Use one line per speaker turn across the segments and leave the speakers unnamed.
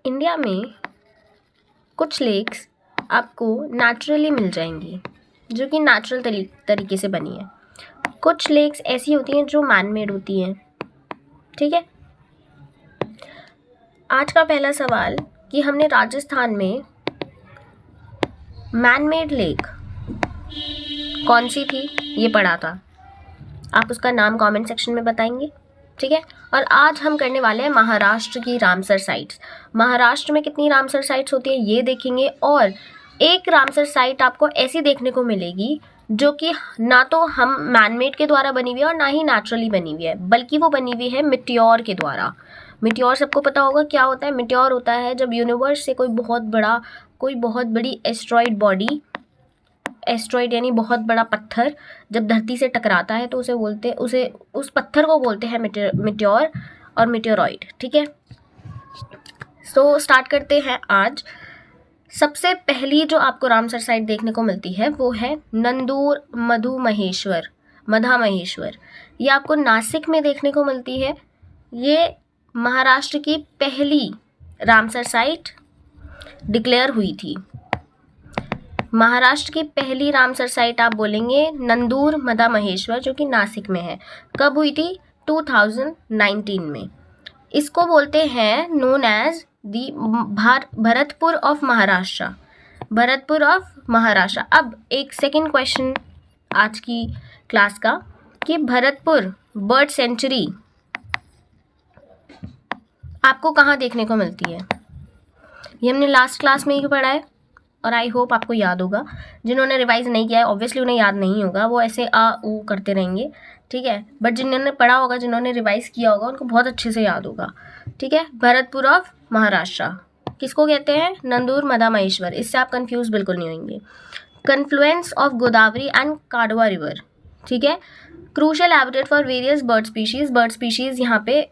India में कुछ lakes आपको नेचुरली मिल जाएंगी जो कि नेचुरल तरीके से बनी है। कुछ लेक्स ऐसी होती हैं जो मैन मेड होती हैं। ठीक है, आज का पहला सवाल कि हमने राजस्थान में मैन मेड लेक कौन सी थी ये पढ़ा था। आप उसका नाम कमेंट सेक्शन में बताएंगे। ठीक है, और आज हम करने वाले हैं महाराष्ट्र की रामसर साइट्स। महाराष्ट्र में कितनी रामसर साइट्स होती है ये देखेंगे, और एक रामसर साइट आपको ऐसी देखने को मिलेगी जो कि ना तो हम मैनमेड के द्वारा बनी हुई है और ना ही नेचुरली बनी हुई है, बल्कि वो बनी हुई है मिट्योर के द्वारा। मिट्योर सबको पता होगा क्या होता है। मिट्योर होता है जब यूनिवर्स से कोई बहुत बड़ी एस्ट्रॉइड बॉडी, एस्ट्रॉइड यानी बहुत बड़ा पत्थर जब धरती से टकराता है तो उस पत्थर को बोलते हैं मिट्योर और मिट्योरॉइड। ठीक है, सो स्टार्ट करते हैं। आज सबसे पहली जो आपको रामसर साइट देखने को मिलती है वो है नंदूर मधा महेश्वर। ये आपको नासिक में देखने को मिलती है। ये महाराष्ट्र की पहली रामसर साइट डिक्लेयर हुई थी। महाराष्ट्र की पहली रामसर साइट आप बोलेंगे नंदूर मधा महेश्वर, जो कि नासिक में है। कब हुई थी? 2019 में। इसको बोलते हैं known as the Bharatpur of Maharashtra. Bharatpur of Maharashtra. अब एक सेकंड क्वेश्चन आज की क्लास का कि भरतपुर बर्ड सेंचुरी आपको कहाँ देखने को मिलती है। ये हमने लास्ट क्लास में ही पढ़ा है और आई होप आपको याद होगा। जिन्होंने रिवाइज नहीं किया है ऑब्वियसली उन्हें याद नहीं होगा, वो ऐसे आ ऊ करते रहेंगे। ठीक है, बट जिन्होंने पढ़ा होगा, जिन्होंने रिवाइज किया होगा, उनको बहुत अच्छे से याद होगा। ठीक है, भरतपुर ऑफ महाराष्ट्र किसको कहते हैं? नंदूर मधा महेश्वर। इससे आप कंफ्यूज बिल्कुल नहीं होंगे। कन्फ्लुएंस ऑफ गोदावरी एंड काडवा रिवर। ठीक है, crucial habitat for various bird species यहाँ पे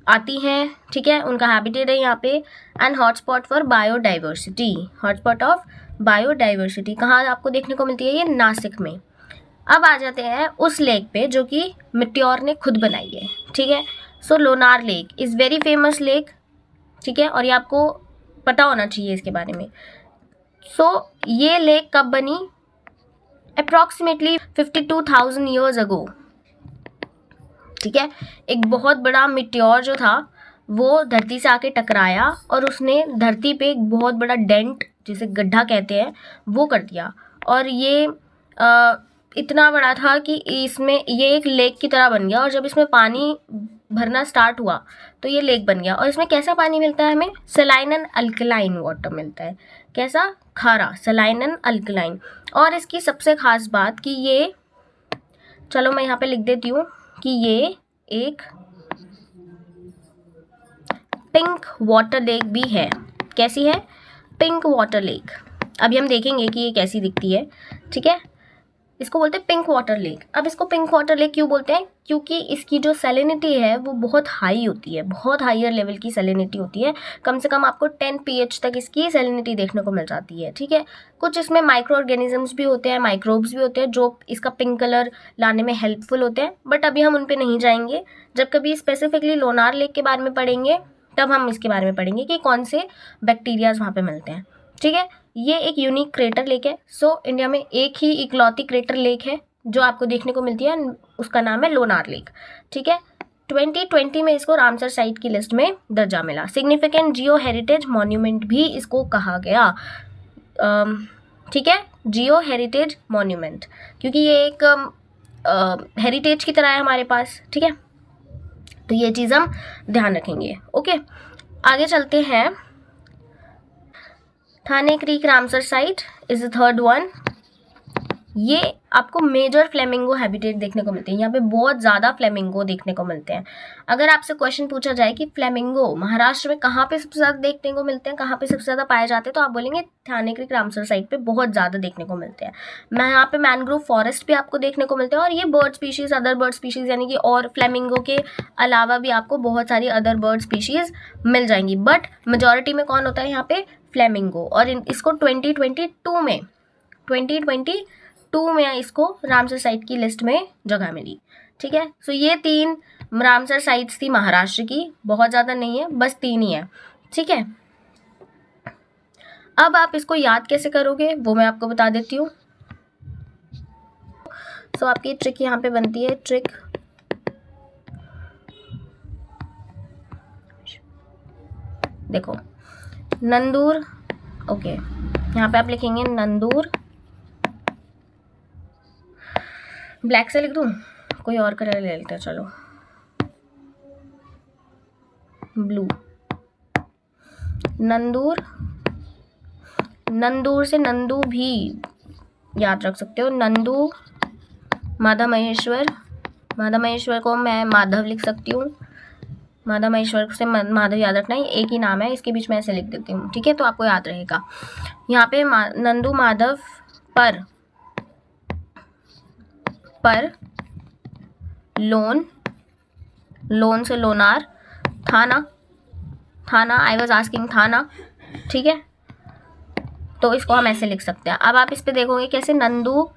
आती हैं। ठीक है, उनका हैबिटेट है यहाँ पे। And hotspot for biodiversity. Hotspot of biodiversity कहाँ आपको देखने को मिलती है? ये नासिक में। अब आ जाते हैं उस लेक पे जो कि मिट्योर ने खुद बनाई है। ठीक है, so Lonar lake is very famous lake. ठीक है, और ये आपको पता होना चाहिए इसके बारे में। सो ये लेक कब बनी? Approximately 52,000 years ago. ठीक है, एक बहुत बड़ा मिट्योर जो था वो धरती से आके टकराया और उसने धरती पे एक बहुत बड़ा डेंट, जिसे गड्ढा कहते हैं, वो कर दिया। और ये इतना बड़ा था कि इसमें ये एक लेक की तरह बन गया। और जब इसमें पानी भरना स्टार्ट हुआ तो ये लेक बन गया। और इसमें कैसा पानी मिलता है हमें? सलाइन एंड अल्कलाइन वाटर मिलता है। कैसा? खारा, सलाइन एंड अल्कलाइन। और इसकी सबसे खास बात कि ये, चलो मैं यहाँ पे लिख देती हूँ कि ये एक पिंक वाटर लेक भी है। कैसी है? Pink water lake. अभी हम देखेंगे कि ये कैसी दिखती है। ठीक है, इसको बोलते हैं पिंक वाटर लेक। अब इसको पिंक वाटर लेक क्यों बोलते हैं? क्योंकि इसकी जो सैलिनिटी है वो बहुत हाई होती है, बहुत हायर लेवल की सैलिनिटी होती है। कम से कम आपको 10 pH तक इसकी सैलिनिटी देखने को मिल जाती है। ठीक है, कुछ इसमें माइक्रो ऑर्गेनिजम्स भी होते हैं, माइक्रोब्स भी होते हैं जो इसका पिंक कलर लाने में हेल्पफुल होते हैं। बट अभी हम उन पर नहीं जाएंगे। जब कभी स्पेसिफिकली लोनार लेक के बारे में पढ़ेंगे तब हम इसके बारे में पढ़ेंगे कि कौन से बैक्टीरियाज वहाँ पे मिलते हैं। ठीक है, ये एक यूनिक क्रेटर लेक है। सो इंडिया में एक ही इकलौती क्रेटर लेक है जो आपको देखने को मिलती है, उसका नाम है लोनार लेक। ठीक है, 2020 में इसको रामसर साइट की लिस्ट में दर्जा मिला। सिग्निफिकेंट जियो हेरिटेज मॉन्यूमेंट भी इसको कहा गया। ठीक है, जियो हेरिटेज मॉन्यूमेंट, क्योंकि ये एक हेरिटेज की तरह है हमारे पास। ठीक है, तो ये चीज़ हम ध्यान रखेंगे। ओके, आगे चलते हैं। Thane creek Ramsar site is the third one. ये आपको मेजर फ्लेमिंगो हैबिटेट देखने को मिलते हैं। यहाँ पे बहुत ज़्यादा फ्लेमिंगो देखने को मिलते हैं। अगर आपसे क्वेश्चन पूछा जाए कि फ्लेमिंगो महाराष्ट्र में कहाँ पे सबसे ज़्यादा देखने को मिलते हैं, कहाँ पे सबसे ज़्यादा पाए जाते हैं, तो आप बोलेंगे थाने क्रीक रामसर साइट पे बहुत ज़्यादा देखने को मिलते हैं। यहाँ पे मैनग्रोव फॉरेस्ट भी आपको देखने को मिलते हैं। और ये bird species, other bird species यानी कि और फ्लेमिंगो के अलावा भी आपको बहुत सारी अदर बर्ड स्पीशीज़ मिल जाएंगी। बट मेजॉरिटी में कौन होता है यहाँ पे? फ्लेमिंगो। और इसको 2022 में इसको रामसर साइट की लिस्ट में जगह मिली। ठीक है, सो ये 3 रामसर साइट्स थी महाराष्ट्र की। बहुत ज़्यादा नहीं है, बस 3 ही है। ठीक है, अब आप इसको याद कैसे करोगे वो मैं आपको बता देती हूँ। सो आपकी ट्रिक यहाँ पे बनती है, ट्रिक देखो, नंदूर, ओके, यहाँ पे आप लिखेंगे नंदूर, ब्लैक से लिख दूँ, कोई और कलर ले लेते हैं, चलो ब्लू, नंदूर, नंदूर से नंदू भी याद रख सकते हो, नंदू माधव महेश्वर, माधव महेश्वर को मैं माधव लिख सकती हूँ, माधव महेश्वर से माधव याद रखना है, एक ही नाम है, इसके बीच में ऐसे लिख देती हूँ, ठीक है, तो आपको याद रहेगा। यहाँ पे नंदू माधव पर लोन, लोन से लोनार, थाना आई वॉज आस्किंग थाना, ठीक है, तो इसको हम ऐसे लिख सकते हैं। अब आप इस पे देखोगे कैसे, नंदू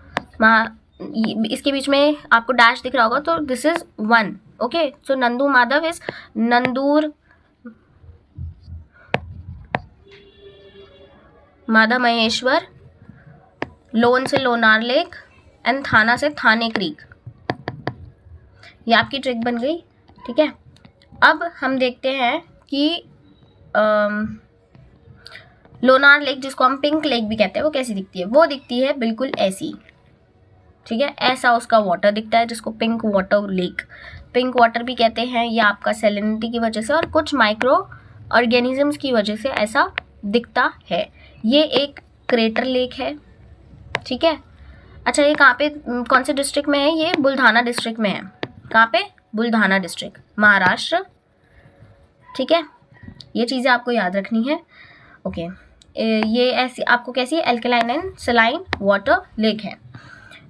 इसके बीच में आपको डैश दिख रहा होगा, तो this is 1, okay, so Nandu Madhav is Nandur Madhav Maheshwar, loan से लोनार लेक एंड थाना से थाने क्रीक। ये आपकी ट्रिक बन गई, ठीक है। अब हम देखते हैं कि लोनार लेक, जिसको हम पिंक लेक भी कहते हैं, वो कैसी दिखती है। वो दिखती है बिल्कुल ऐसी, ठीक है, ऐसा उसका वाटर दिखता है, जिसको pink water lake, pink water भी कहते हैं। ये आपका सैलिनिटी की वजह से और कुछ माइक्रो ऑर्गेनिजम्स की वजह से ऐसा दिखता है। ये एक क्रेटर लेक है, ठीक है। अच्छा, ये कहाँ पे, कौन से डिस्ट्रिक्ट में है? ये बुल्धाना डिस्ट्रिक्ट में है। कहाँ पे? बुल्धाना डिस्ट्रिक्ट, महाराष्ट्र, ठीक है। ये चीज़ें आपको याद रखनी है, ओके। ये ऐसी आपको कैसी है, alkaline and saline water lake है।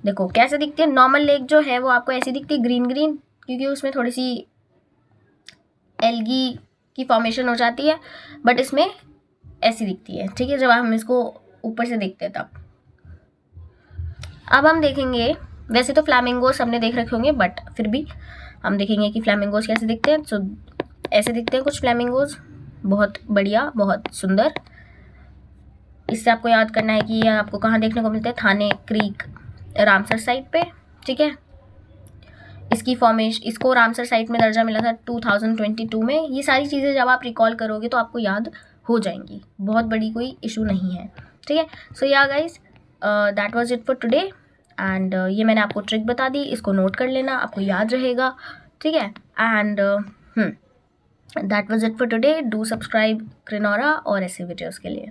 देखो कैसे दिखती है। नॉर्मल लेक जो है वो आपको ऐसी दिखती है, ग्रीन ग्रीन, क्योंकि उसमें थोड़ी सी एल्गी की फॉर्मेशन हो जाती है, बट इसमें ऐसी दिखती है, ठीक है, जब हम इसको ऊपर से देखते हैं तब। अब हम देखेंगे, वैसे तो फ्लैमिंगोस हमने देख रखे होंगे, बट फिर भी हम देखेंगे कि फ्लैमिंगोस कैसे दिखते हैं। सो ऐसे दिखते हैं कुछ फ्लैमिंगोस, बहुत बढ़िया, बहुत सुंदर। इससे आपको याद करना है कि ये आपको कहाँ देखने को मिलते हैं, थाने क्रीक, रामसर साइट पे, ठीक है। इसकी फॉर्मेशन, इसको रामसर साइट में दर्जा मिला था 2022 में। ये सारी चीज़ें जब आप रिकॉल करोगे तो आपको याद हो जाएंगी, बहुत बड़ी कोई इशू नहीं है, ठीक है। सो yeah guys, that was it for today, and ये मैंने आपको ट्रिक बता दी, इसको नोट कर लेना, आपको याद रहेगा, ठीक है। And that was it for today. Do subscribe क्रिनोरा और ऐसे वीडियोज़ के लिए।